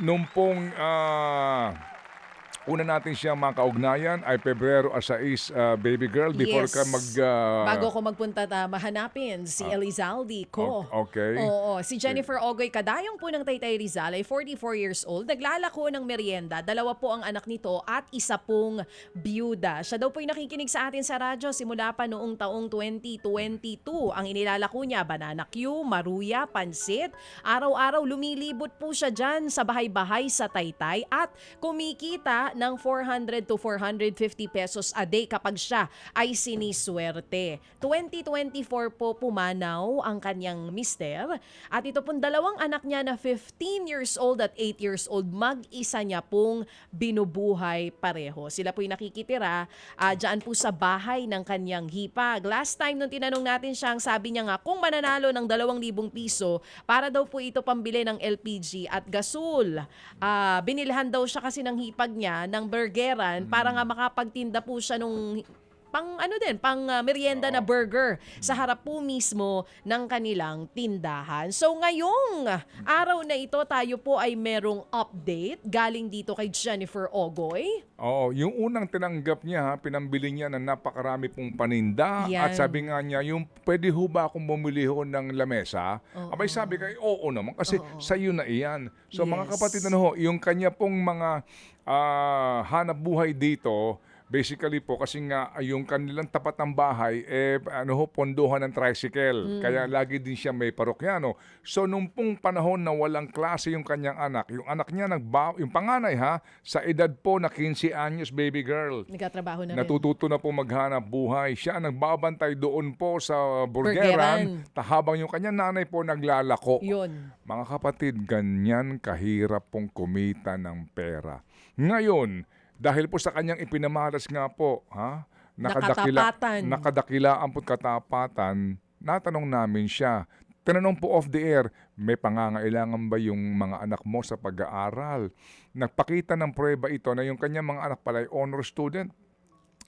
Nung pong, una natin siyang makaugnayan ay Pebrero 6, baby girl, before ka Yes. Bago ko magpunta mahanapin si ah, Elizalde ko. okey. Oo, si Jennifer Ogoy Kadayong po ng Taytay Rizal ay 44 years old. Naglalako ng merienda. Dalawa po ang anak nito at isa pong byuda. Siya daw po yung nakikinig sa atin sa radyo simula pa noong taong 2022. Ang inilalako niya, banana Q, maruya, pansit. Araw-araw lumilibot po siya dyan sa bahay-bahay sa Taytay at kumikita ng 400 to 450 pesos a day kapag siya ay siniswerte. 2024 po pumanaw ang kanyang mister at ito pong dalawang anak niya na 15 years old at 8 years old, mag-isa niya pong binubuhay pareho. Sila po'y nakikitira dyan po sa bahay ng kanyang hipag. Last time nung tinanong natin siya, ang sabi niya nga kung mananalo ng 2,000 piso para daw po ito pambili ng LPG at gasol. Binilhan daw siya kasi ng hipag niya ng burgeran para nga makapagtinda po siya nung merienda na Oo. burger sa harap po mismo ng kanilang tindahan. So ngayong araw na ito tayo po ay merong update galing dito kay Jennifer Ogoy. Oo, yung unang tinanggap niya, pinambili niya ng napakarami pong paninda at Yan. sabi nga niya, yung puwede ho ba akong bumili ho ng lamesa? Abay Oo. sabi ko, oo naman kasi Oo. sa'yo na iyan. So mga kapatid, Yes. ano ho, yung kanya pong mga hanap buhay dito, basically po kasi nga yung kanilang tapat ng bahay pondohan ng tricycle. Kaya lagi din siya may parokyano. So nung pong panahon na walang klase yung kanyang anak, yung anak niya yung panganay sa edad po na 15 anyos, baby girl. Nagkatrabaho na rin. Natututo na po maghanap buhay. Siya ang nagbabantay doon po sa Burgeran. burgeran habang yung kanyang nanay po naglalako. Yun. Mga kapatid, ganyan kahirap pong kumita ng pera. Ngayon, dahil po sa kanyang ipinamalas nga po, Nakatapatan. nakadakilaan po't katapatan, natanong namin siya. Tinanong po off the air, may pangangailangan ba yung mga anak mo sa pag-aaral? Nagpakita ng pruweba ito na yung kanyang mga anak pala ay honor student.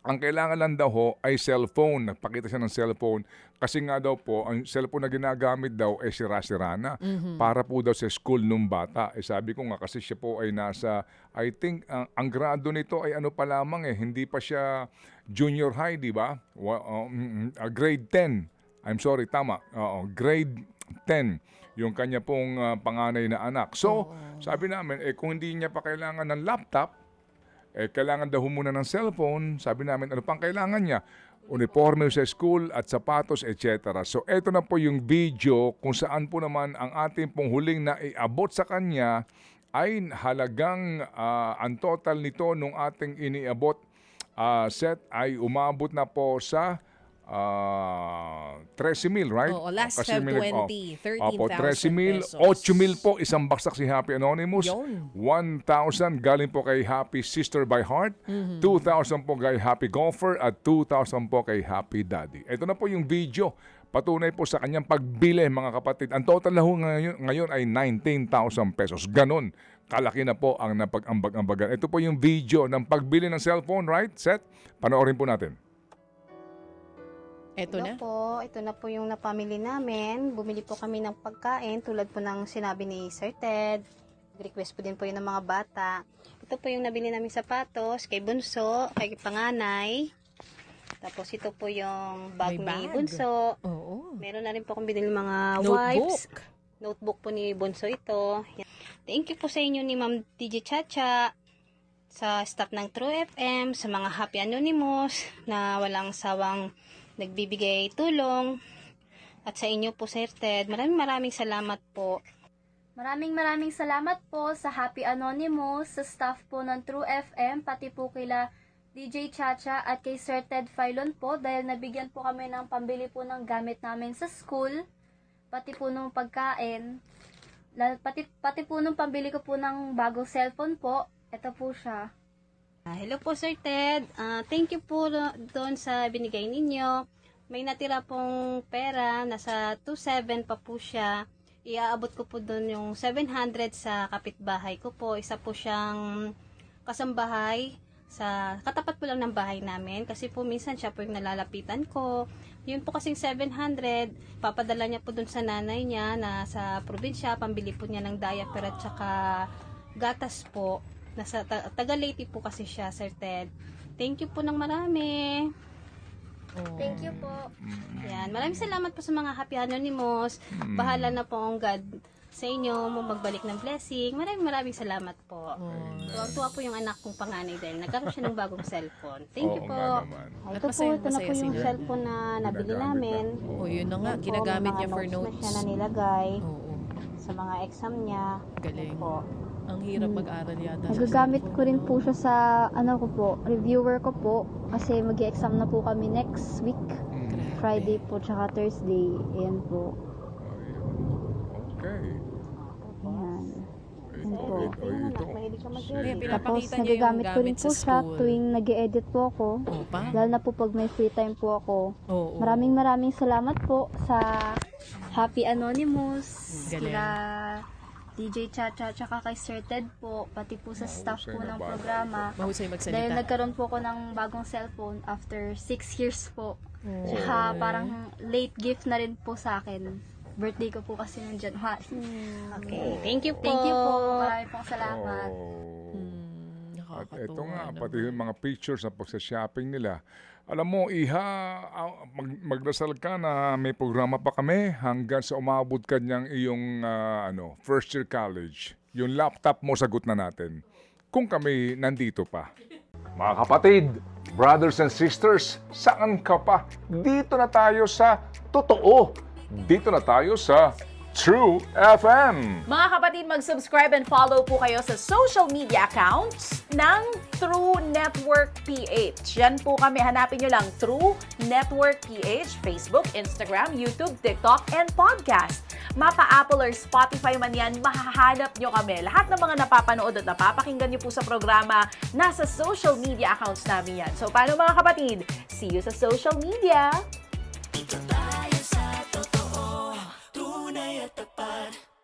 Ang kailangan lang daw ho ay cellphone. Nagpakita siya ng cellphone kasi nga daw po, ang cellphone na ginagamit daw ay sira-sira na para po daw sa school nung bata. Sabi ko nga kasi siya po ay nasa, I think, ang grado nito ay ano pa lamang hindi pa siya junior high, di ba? Grade 10. I'm sorry, tama. Oo, grade 10 yung kanya pong panganay na anak. So, sabi namin, kung hindi niya pa kailangan ng laptop, kailangan daw muna ng cellphone. Sabi namin, ano pang kailangan niya? Uniforme sa school at sapatos, etc. So, eto na po yung video kung saan po naman ang ating pong huling na iabot sa kanya ay halagang ang total nito nung ating iniabot set ay umabot na po sa 13,000, right? Oo, last Kasi Feb 20, Opo, 13,000 13,000, pesos. 8,000 po isang baksak si Happy Anonymous. Yun. 1,000 galing po kay Happy Sister by Heart, 2,000 po kay Happy Golfer at 2,000 po kay Happy Daddy. Ito na po yung video. Patunay po sa kanyang pagbili, mga kapatid. Ang total na ho ngayon ay 19,000 pesos. Ganon. Kalaki na po ang napag-ambag-ambagan. Ito po yung video ng pagbili ng cellphone, right? Set? Panoorin po natin. Eto na. Ito na po yung napamili namin. Bumili po kami ng pagkain tulad po ng sinabi ni Sir Ted. Request po din po yun ng mga bata. Ito po yung nabili naming sapatos kay Bunso, kay Panganay. Tapos ito po yung bag May ni bag. Bunso. Oo. Meron na rin po akong binili mga Notebook. wipes. Notebook po ni Bunso ito. Thank you po sa inyo ni Ma'am DJ Chacha, sa staff ng True FM, sa mga Happy Anonymous na walang sawang nagbibigay tulong, at sa inyo po, Sir Ted. Maraming salamat po. Maraming salamat po sa Happy Anonymous, sa staff po ng True FM, pati po kila DJ Chacha at kay Sir Ted Filon po dahil nabigyan po kami ng pambili po ng gamit namin sa school, pati po nung pagkain, pati po nung pambili ko po ng bagong cellphone po. Ito po siya. Hello po, Sir Ted. Thank you po doon sa binigay ninyo. May natira pong pera, nasa 2,700 pa po siya. Iaabot ko po doon yung 700 sa kapitbahay ko po. Isa po siyang kasambahay sa katapat po lang ng bahay namin. Kasi po minsan siya po yung nalalapitan ko. Yun po kasing 700, papadala niya po doon sa nanay niya na sa probinsya. Pambili po niya ng diaper at saka gatas po. Nasa taga Leyte po kasi siya, Sir Ted. Thank you po ng marami. Thank you po. Yan. Maraming salamat po sa mga Happy Anonymous. Bahala na po ang God sa inyo mo magbalik ng blessing. Maraming salamat po. Tuwang-tuwa po yung anak kong panganay dahil nagkaroon siya ng bagong cellphone. Thank you Oo po. nga naman. Ito po, ito na po yung cellphone na nabili Ginagamit namin. Oh, yun na nga. Yan po, Ginagamit may niya mga for notes na notes. siya na nilagay Oo. sa mga exam niya. Galing. Po. Ang hirap mag-aral yata. sa Nagagamit cellphone, ko rin no? po siya sa ko po, reviewer ko po kasi mag-exam na po kami next week. Friday po tsaka Thursday. Ayan po. Okay. Ayan. Ito. Mahilig ka Kaya mag-edit. Tapos pinapakita niya yung nagagamit ko rin gamit po sa siya school. tuwing nag-edit po ako. Oo pa? Lalo na po pag may free time po ako. Oo. Maraming salamat po sa Happy Anonymous, Galing. kila DJ Chacha, tsaka kay Sir Ted po, pati po sa staff Mahusay po na ng bata programa. Mahusay Dahil magsalita. nagkaroon po ako ng bagong cellphone after 6 years po. Tsaka parang late gift na rin po sa akin. Birthday ko po kasi ng January. Okay. Thank you po. Thank you po. Maraming pong salamat. Oh. At Nakakatuwa ito nga, naman. pati yung mga pictures na pagsa-shopping nila. Alam mo, magdasal ka na may programa pa kami hanggang sa umabot ka niyang iyong first year college. Yung laptop mo, sagot na natin. Kung kami nandito pa. Mga kapatid, brothers and sisters, saan ka pa? Dito na tayo sa Totoo. Dito na tayo sa True FM. Mga kapatid, mag-subscribe and follow po kayo sa social media accounts ng True Network PH. Yan po kami. Hanapin nyo lang True Network PH, Facebook, Instagram, YouTube, TikTok, and podcast. Mapa Apple or Spotify man yan, mahahanap nyo kami. Lahat ng mga napapanood at napapakinggan nyo po sa programa, nasa social media accounts namin yan. So, paano mga kapatid? See you sa social media!